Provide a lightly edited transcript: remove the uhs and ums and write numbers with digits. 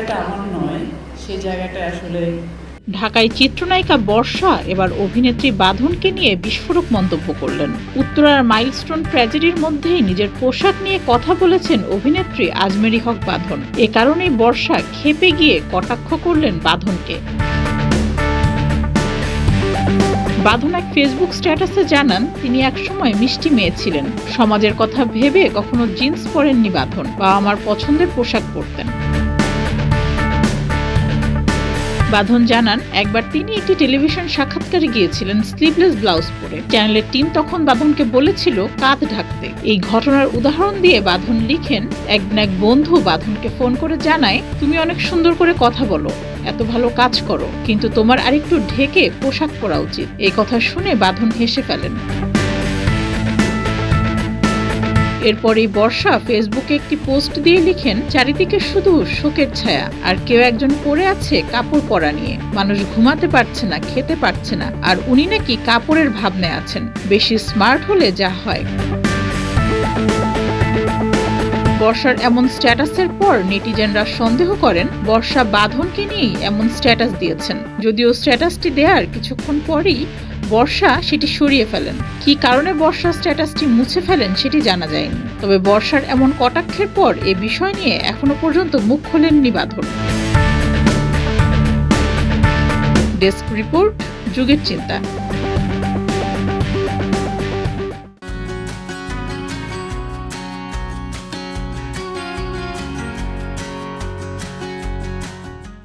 জায়গাটা আমার নয়, সেই জায়গাটা আসলে। ঢাকায় চিত্রনায়িকা বর্ষা এবার অভিনেত্রী বাঁধনকে নিয়ে বিস্ফোরক মন্তব্য করলেন। উত্তরার মাইলস্টোন ট্র্যাজেডির মধ্যেই নিজের পোশাক নিয়ে কথা বলেছেন অভিনেত্রী আজমেরী হক বাঁধন। এ কারণেই বর্ষা ক্ষেপে গিয়ে কটাক্ষ করলেন বাঁধনকে। বাঁধন এক ফেসবুক স্ট্যাটাসে জানান, তিনি একসময় মিষ্টি মেয়ে ছিলেন। সমাজের কথা ভেবে কখনো জিন্স পরেননি বাঁধন, বা আমার পছন্দের পোশাক পরতেন। বাঁধন জানান, একবার তিনি একটি টেলিভিশন সাক্ষাৎকারে গিয়েছিলেন স্লিভলেস ব্লাউজ পরে। চ্যানেলের টিম তখন বাঁধনকে বলেছিল কাঁধ ঢাকতে। এই ঘটনার উদাহরণ দিয়ে বাঁধন লিখেন, একদিন এক বন্ধু বাঁধনকে ফোন করে জানায়, তুমি অনেক সুন্দর করে কথা বলো, এত ভালো কাজ করো, কিন্তু তোমার আরেকটু ঢেকে পোশাক পরা উচিত। এই কথা শুনে বাঁধন হেসে ফেলেন। এরপরই বর্ষা ফেসবুকে একটি পোস্ট দিয়ে লিখেন, চারিদিকে শুধু শোকের ছায়া, আর কেউ একজন পড়ে আছে কাপড় পরা নিয়ে। মানুষ ঘুমাতে পারছে না, খেতে পারছে না, আর উনি নাকি কাপড়ের ভাবনায় আছেন। বেশি স্মার্ট হলে যা হয়। বর্ষার এমন স্ট্যাটাসের পর নেটিজেনরা সন্দেহ করেন বর্ষা বাঁধনকে নিয়েই এমন স্ট্যাটাস দিয়েছেন। যদিও স্ট্যাটাসটি দেওয়ার কিছুক্ষণ পরেই বর্ষা সেটি সরিয়ে ফেলেন। কী কারণে বর্ষা স্ট্যাটাসটি মুছে ফেলেন সেটি জানা যায়নি। তবে বর্ষার এমন কটাক্ষের পর এ বিষয় নিয়ে এখনো পর্যন্ত মুখ খোলেননি বাঁধন। ডেস্ক রিপোর্ট, যুগের চিন্তা।